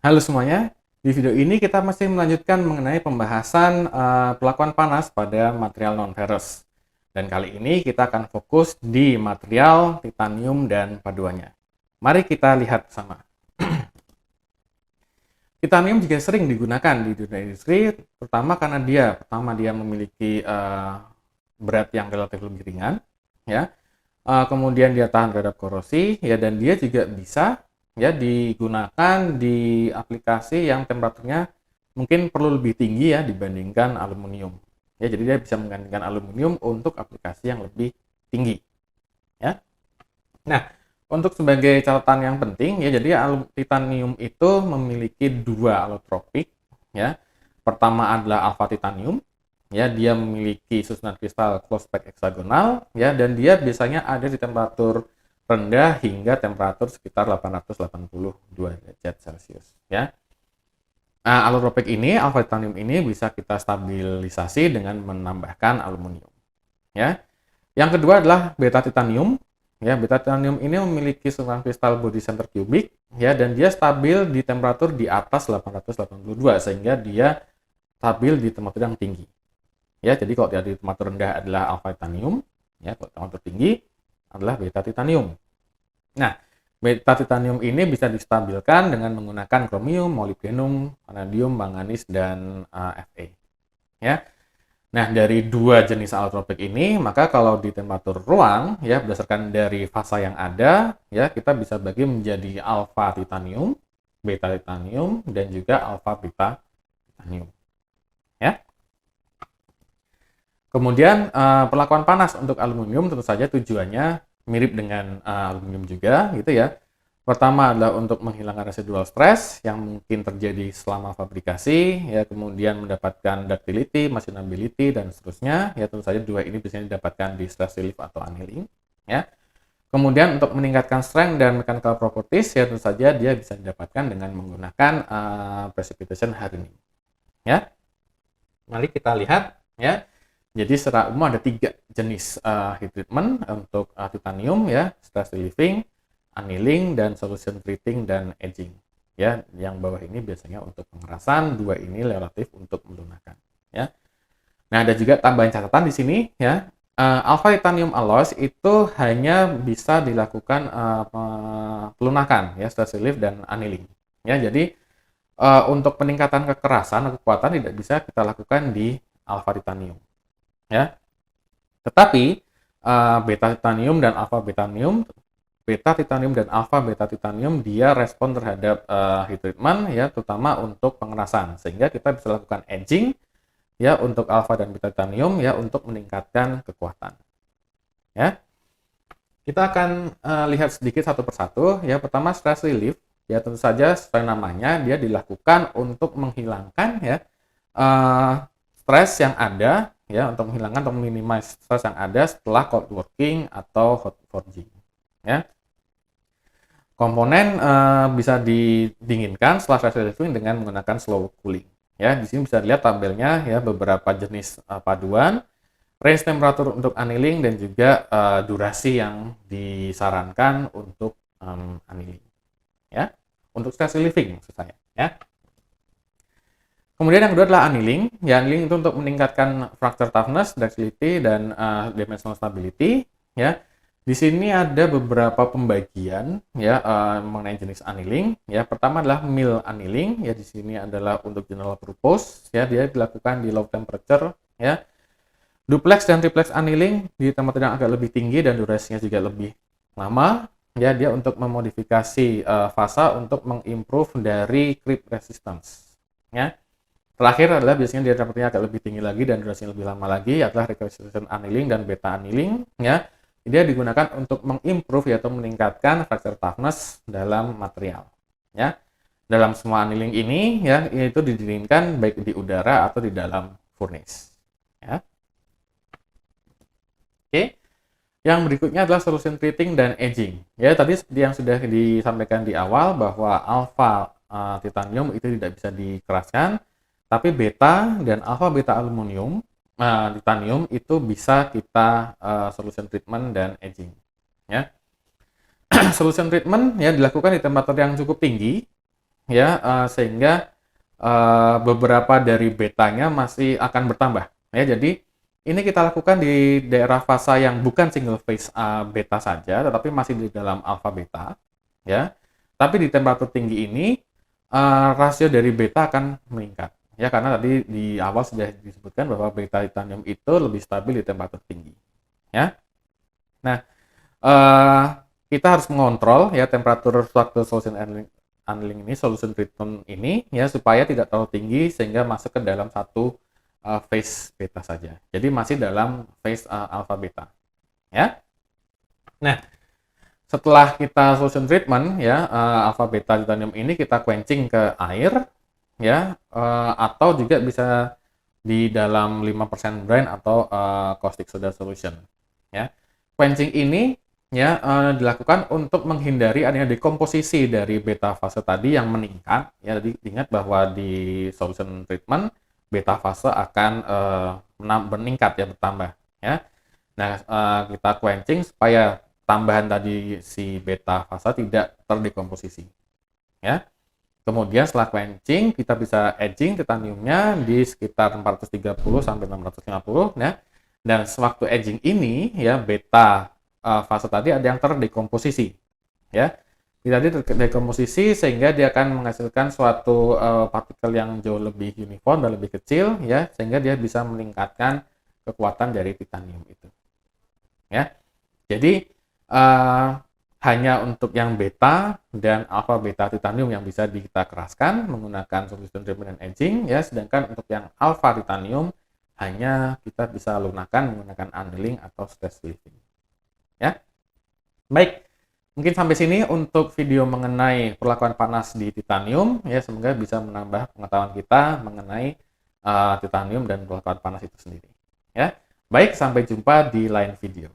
Halo semuanya, di video ini kita masih melanjutkan mengenai pembahasan perlakuan panas pada material non-ferrous. Dan kali ini kita akan fokus di material titanium dan paduannya. Mari kita lihat bersama. Titanium juga sering digunakan di dunia industri, terutama karena dia memiliki berat yang relatif lebih ringan, ya. Kemudian dia tahan terhadap korosi, ya, dan dia juga bisa ya digunakan di aplikasi yang temperaturnya mungkin perlu lebih tinggi ya dibandingkan aluminium. Ya, jadi dia bisa menggantikan aluminium untuk aplikasi yang lebih tinggi, ya. Nah, untuk sebagai catatan yang penting ya, jadi titanium itu memiliki dua alotropik ya. Pertama adalah alpha titanium ya, dia memiliki susunan kristal close pack heksagonal ya, dan dia biasanya ada di temperatur rendah hingga temperatur sekitar 882 derajat Celcius ya. Nah, alotropik ini, alpha titanium ini bisa kita stabilisasi dengan menambahkan aluminium ya. Yang kedua adalah beta titanium. Ya, beta titanium ini memiliki susunan kristal body center cubic ya, dan dia stabil di temperatur di atas 882 sehingga dia stabil di temperatur yang tinggi. Ya, jadi kalau dia di temperatur rendah adalah alpha titanium, ya, kalau temperatur tinggi adalah beta titanium. Nah, beta titanium ini bisa distabilkan dengan menggunakan kromium, molybdenum, vanadium, manganis, dan Fe. Ya. Nah, dari dua jenis alotropik ini, maka kalau di temperatur ruang, ya, berdasarkan dari fasa yang ada, ya, kita bisa bagi menjadi alpha titanium, beta titanium, dan juga alpha beta titanium. Ya. Kemudian perlakuan panas untuk aluminium tentu saja tujuannya mirip dengan aluminium juga, gitu ya. Pertama adalah untuk menghilangkan residual stress yang mungkin terjadi selama fabrikasi, ya, kemudian mendapatkan ductility, machinability, dan seterusnya. Ya, tentu saja dua ini biasanya didapatkan di stress relief atau annealing. Ya. Kemudian untuk meningkatkan strength dan mechanical properties, ya tentu saja dia bisa didapatkan dengan menggunakan precipitation hardening. Ya. Mari kita lihat, ya. Jadi secara umum ada tiga jenis heat treatment untuk titanium ya, stress relieving, annealing, dan solution treating dan edging. Ya, yang bawah ini biasanya untuk pengerasan, dua ini relatif untuk melunakan. Ya. Nah, ada juga tambahan catatan di sini ya. Alpha titanium alloys itu hanya bisa dilakukan pelunakan ya, stress relief dan annealing. Ya, jadi untuk peningkatan kekerasan atau kekuatan tidak bisa kita lakukan di alpha titanium. Ya. Tetapi beta titanium dan alpha titanium, beta titanium dan alpha beta titanium dia respon terhadap heat treatment ya, terutama untuk pengerasan, sehingga kita bisa lakukan edging ya untuk alpha dan beta titanium ya untuk meningkatkan kekuatan. Ya. Kita akan lihat sedikit satu persatu ya. Pertama stress relief ya, tentu saja sesuai namanya dia dilakukan untuk menghilangkan ya stres yang ada ya, untuk menghilangkan atau minimize stres yang ada setelah cold working atau hot forging ya. Komponen bisa didinginkan setelah stress relieving dengan menggunakan slow cooling ya. Di sini bisa dilihat tabelnya ya, beberapa jenis paduan, range temperatur untuk annealing, dan juga durasi yang disarankan untuk annealing ya, untuk stress relieving maksud saya ya. Kemudian yang kedua adalah annealing. Ya, annealing itu untuk meningkatkan fracture toughness, ductility, dan dimensional stability. Ya, di sini ada beberapa pembagian ya mengenai jenis annealing. Ya, pertama adalah mill annealing. Ya, di sini adalah untuk general purpose. Ya, dia dilakukan di low temperature. Ya, duplex dan triplex annealing di temperatur yang agak lebih tinggi dan durasinya juga lebih lama. Ya, dia untuk memodifikasi fasa untuk mengimprove dari creep resistance. Ya. Terakhir adalah biasanya dia temperaturnya agak lebih tinggi lagi dan durasinya lebih lama lagi, adalah recalcitrant annealing dan beta annealing ya. Dia digunakan untuk mengimprove yaitu meningkatkan fracture toughness dalam material ya. Dalam semua annealing ini ya, itu didinginkan baik di udara atau di dalam furnace ya. Oke. Yang berikutnya adalah solution treating dan edging. Ya, tadi seperti yang sudah disampaikan di awal bahwa alpha titanium itu tidak bisa dikeraskan, tapi beta dan alpha beta aluminium titanium itu bisa kita solution treatment dan edging. Ya. Solution treatment ya dilakukan di temperatur yang cukup tinggi ya, sehingga beberapa dari betanya masih akan bertambah. Ya, jadi ini kita lakukan di daerah fasa yang bukan single phase beta saja, tetapi masih di dalam alpha beta, ya. Tapi di temperatur tinggi ini rasio dari beta akan meningkat, ya, karena tadi di awal sudah disebutkan bahwa beta titanium itu lebih stabil di temperatur tinggi, ya. Nah, eh, kita harus mengontrol ya temperatur waktu solution handling ini, solution treatment ini, ya, supaya tidak terlalu tinggi sehingga masuk ke dalam satu phase beta saja. Jadi masih dalam phase alpha beta, ya. Nah, setelah kita solution treatment ya, alpha beta titanium ini kita quenching ke air, ya, atau juga bisa di dalam 5% brine atau caustic soda solution, ya. Quenching ini ya dilakukan untuk menghindari adanya dekomposisi dari beta fase tadi yang meningkat, ya. Jadi ingat bahwa di solution treatment beta fase akan meningkat, ya, bertambah, ya. Nah, kita quenching supaya tambahan tadi si beta fase tidak terdekomposisi, ya. Kemudian setelah quenching kita bisa aging titaniumnya di sekitar 430 sampai 650, ya. Dan sewaktu aging ini ya beta fase tadi ada yang terdekomposisi, ya. Tadi terdekomposisi sehingga dia akan menghasilkan suatu partikel yang jauh lebih uniform dan lebih kecil, ya, sehingga dia bisa meningkatkan kekuatan dari titanium itu, ya. Jadi hanya untuk yang beta dan alpha beta titanium yang bisa kita keraskan menggunakan solution treatment and aging, ya, sedangkan untuk yang alpha titanium hanya kita bisa lunakan menggunakan annealing atau stress relieving, ya. Baik, mungkin sampai sini untuk video mengenai perlakuan panas di titanium, ya. Semoga bisa menambah pengetahuan kita mengenai titanium dan perlakuan panas itu sendiri, ya. Baik, sampai jumpa di lain video.